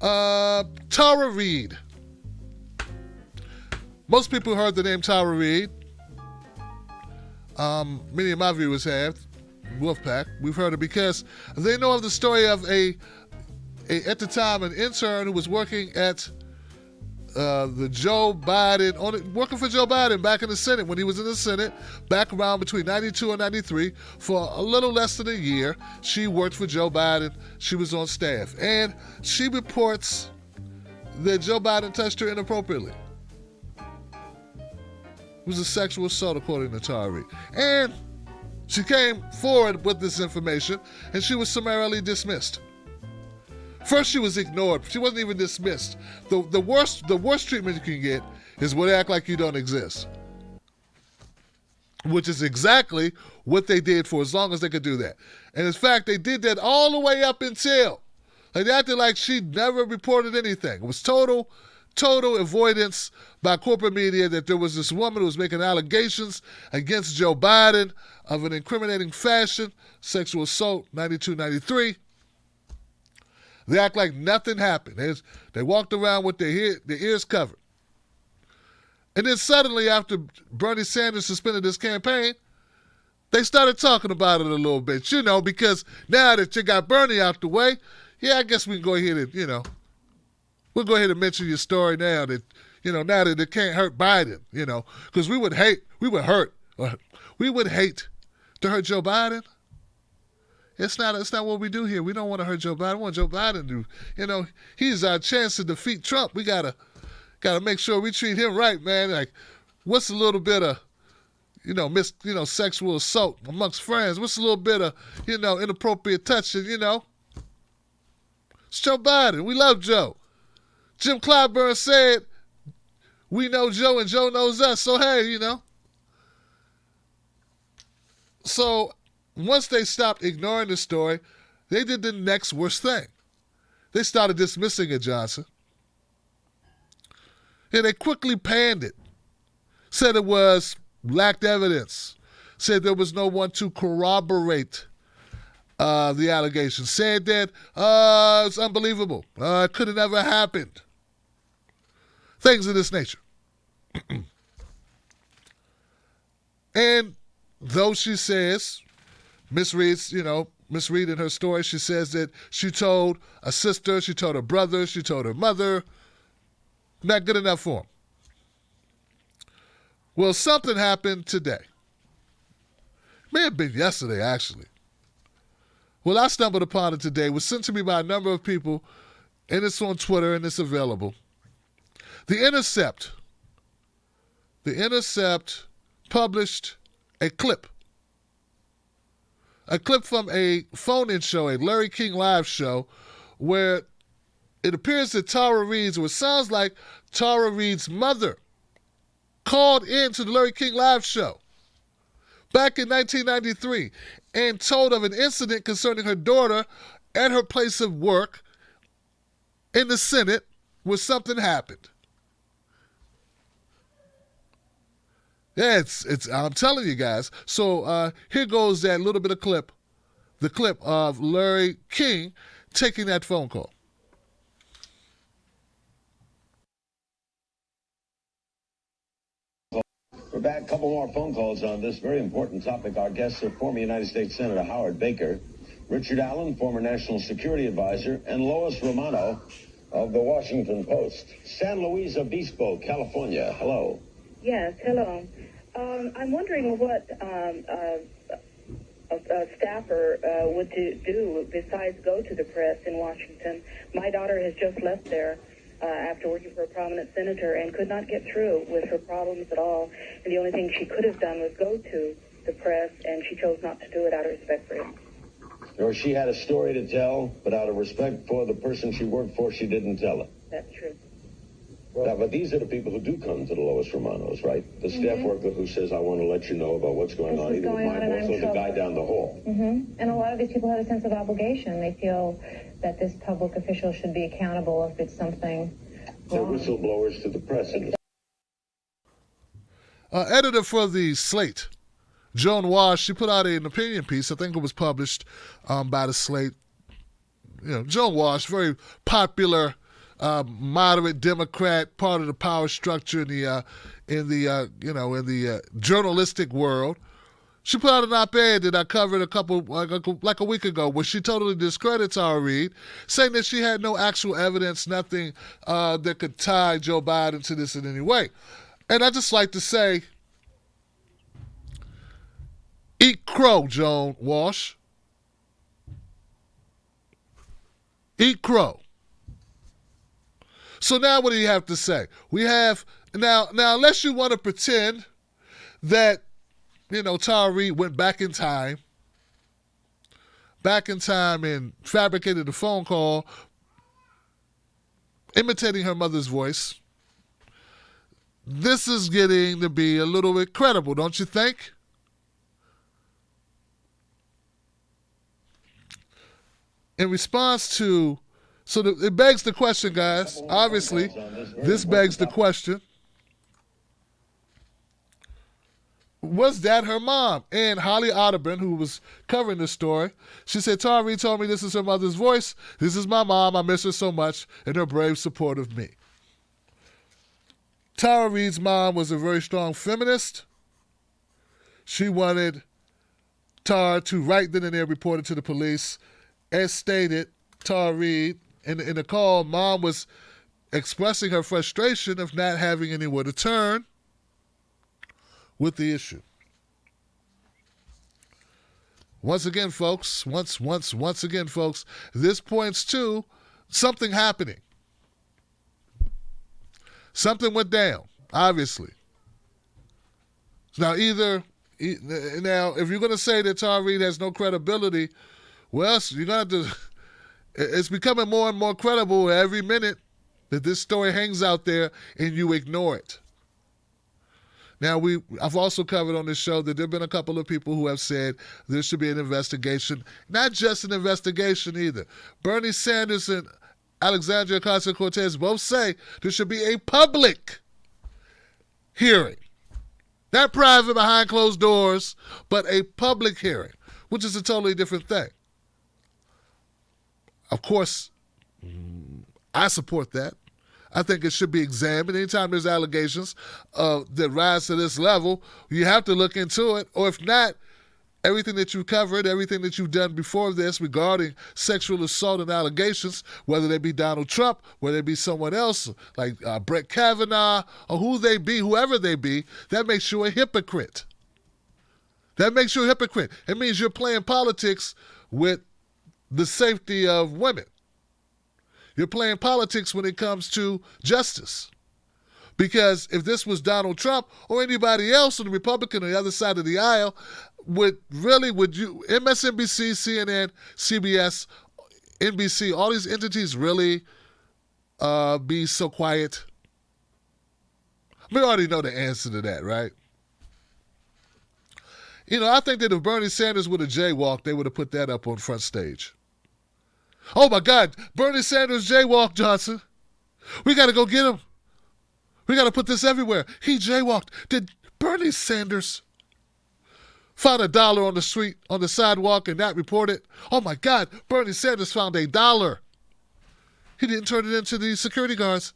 Tara Reade. Most people heard the name Tara Reade. Many of my viewers have. Wolfpack. We've heard it because they know of the story of at the time, an intern who was working at working for Joe Biden back in the Senate when he was in the Senate, back around between 92 and 93. For a little less than a year, she worked for Joe Biden. She was on staff. And she reports that Joe Biden touched her inappropriately. It was a sexual assault, according to Tara Reade. And she came forward with this information, and she was summarily dismissed. First, she was ignored. She wasn't even dismissed. The worst treatment you can get is when they act like you don't exist, which is exactly what they did for as long as they could do that. And in fact, they did that all the way up until they acted like she never reported anything. It was total avoidance by corporate media that there was this woman who was making allegations against Joe Biden of an incriminating fashion, sexual assault, 92, 93. They act like nothing happened. They walked around with their ears covered. And then suddenly, after Bernie Sanders suspended his campaign, they started talking about it a little bit, because now that you got Bernie out the way, I guess we can go ahead and, we'll go ahead and mention your story now that, now that it can't hurt Biden, because we would hate to hurt Joe Biden. It's not what we do here. We don't want to hurt Joe Biden. We want Joe Biden to, he's our chance to defeat Trump. We gotta make sure we treat him right, man. Like, what's a little bit of, sexual assault amongst friends? What's a little bit of, inappropriate touching? It's Joe Biden. We love Joe. Jim Clyburn said, "We know Joe and Joe knows us." So hey, So once they stopped ignoring the story, they did the next worst thing. They started dismissing it, Johnson. And they quickly panned it. Said it lacked evidence. Said there was no one to corroborate the allegations. Said that it's unbelievable. It could have never happened. Things of this nature. And though she says, Miss Reade in her story, she says that she told a sister, she told her brother, she told her mother. Not good enough for them. Well, something happened today. May have been yesterday, actually. Well, I stumbled upon it today. It was sent to me by a number of people, and it's on Twitter, and it's available. The Intercept published a clip from a phone-in show, a Larry King Live show, where it appears that Tara Reade, or it sounds like Tara Reade's mother, called into the Larry King Live show back in 1993 and told of an incident concerning her daughter at her place of work in the Senate where something happened. Yeah, I'm telling you guys. So here goes that little bit of clip, the clip of Larry King taking that phone call. We're back. A couple more phone calls on this very important topic. Our guests are former United States Senator Howard Baker, Richard Allen, former National Security Advisor, and Lois Romano of the Washington Post. San Luis Obispo, California. Hello. Yes, hello. I'm wondering what a staffer would do besides go to the press in Washington. My daughter has just left there after working for a prominent senator and could not get through with her problems at all. And the only thing she could have done was go to the press, and she chose not to do it out of respect for him. Or she had a story to tell, but out of respect for the person she worked for, she didn't tell it. That's true. Now, but these are the people who do come to the Lois Romanos, right? The staff worker who says, I want to let you know about what's going on, either with my boss or the guy down the hall. And a lot of these people have a sense of obligation. They feel that this public official should be accountable if it's something They're wrong. whistleblowers to the press. Editor for the Slate, Joan Walsh, she put out an opinion piece. I think it was published by the Slate. Joan Walsh, very popular moderate Democrat, part of the power structure in the journalistic world. She put out an op-ed that I covered like a week ago, where she totally discredits Tara Reade, saying that she had no actual evidence, nothing that could tie Joe Biden to this in any way. And I just like to say, eat crow, Joan Walsh. Eat crow. So now what do you have to say? We have, now unless you want to pretend that, Tara Reade went back in time and fabricated a phone call, imitating her mother's voice, this is getting to be a little bit credible, don't you think? In response to, it begs the question, guys. Obviously, this begs the question. Was that her mom? And Holly Otterburn, who was covering this story, she said, Tara Reade told me this is her mother's voice. This is my mom. I miss her so much, and her brave support of me. Tara Reade's mom was a very strong feminist. She wanted Tara to right then and there report it to the police. As stated, Tara Reade, in the call, mom was expressing her frustration of not having anywhere to turn with the issue. Once again, folks, this points to something happening. Something went down, obviously. Now, if you're going to say that Tara Reade has no credibility, well, you're going to have to, it's becoming more and more credible every minute that this story hangs out there and you ignore it. Now, I've also covered on this show that there have been a couple of people who have said there should be an investigation. Not just an investigation either. Bernie Sanders and Alexandria Ocasio-Cortez both say there should be a public hearing. Not private behind closed doors, but a public hearing, which is a totally different thing. Of course, I support that. I think it should be examined. Anytime there's allegations that rise to this level, you have to look into it. Or if not, everything that you've covered, everything that you've done before this regarding sexual assault and allegations, whether they be Donald Trump, whether they be someone else like Brett Kavanaugh, or whoever they be, that makes you a hypocrite. It means you're playing politics with the safety of women. You're playing politics when it comes to justice. Because if this was Donald Trump or anybody else on the Republican on the other side of the aisle, would you, MSNBC, CNN, CBS, NBC, all these entities really be so quiet? We already know the answer to that, right? I think that if Bernie Sanders would have jaywalked, they would have put that up on front stage. Oh my God, Bernie Sanders jaywalked, Johnson. We got to go get him. We got to put this everywhere. He jaywalked. Did Bernie Sanders found $1 on the street, on the sidewalk, and not report it? Oh my God, Bernie Sanders found $1. He didn't turn it into the security guards.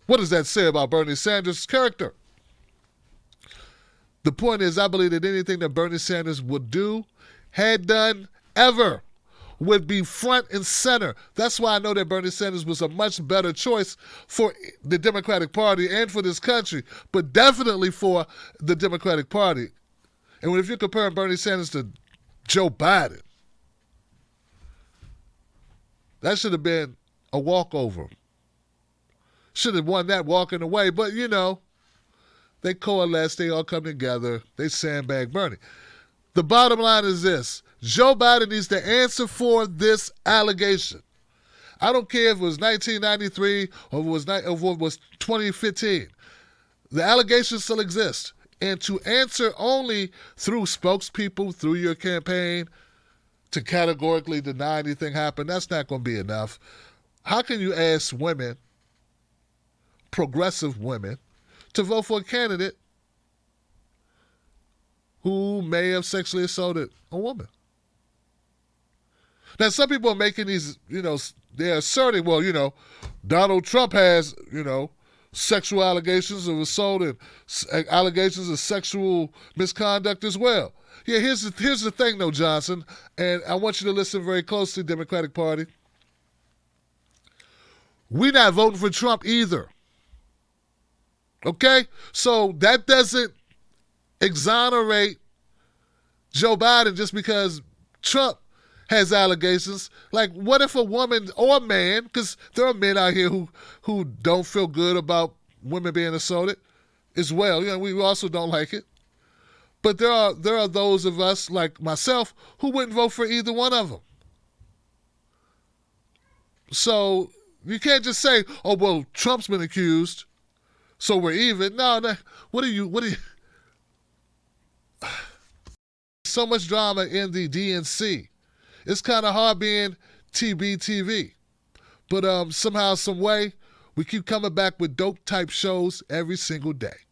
What does that say about Bernie Sanders' character? The point is, I believe that anything that Bernie Sanders would do, had done, ever, would be front and center. That's why I know that Bernie Sanders was a much better choice for the Democratic Party and for this country, but definitely for the Democratic Party. And if you're comparing Bernie Sanders to Joe Biden, that should have been a walkover. Should have won that walking away, but they coalesce, they all come together, they sandbag Bernie. The bottom line is this: Joe Biden needs to answer for this allegation. I don't care if it was 1993 or if it was 2015. The allegations still exist. And to answer only through spokespeople, through your campaign, to categorically deny anything happened, that's not going to be enough. How can you ask women, progressive women, to vote for a candidate who may have sexually assaulted a woman? Now, some people are making these, they're asserting, well, Donald Trump has, sexual allegations of assault and allegations of sexual misconduct as well. Yeah, here's the thing, though, Johnson, and I want you to listen very closely, Democratic Party. We're not voting for Trump either. Okay? So that doesn't exonerate Joe Biden just because Trump has allegations. Like, what if a woman or a man, because there are men out here who don't feel good about women being assaulted as well. We also don't like it. But there are those of us, like myself, who wouldn't vote for either one of them. So you can't just say, oh, well, Trump's been accused, so we're even. No, what are you... So much drama in the DNC. It's kind of hard being TBTV. But somehow, some way, we keep coming back with dope-type shows every single day.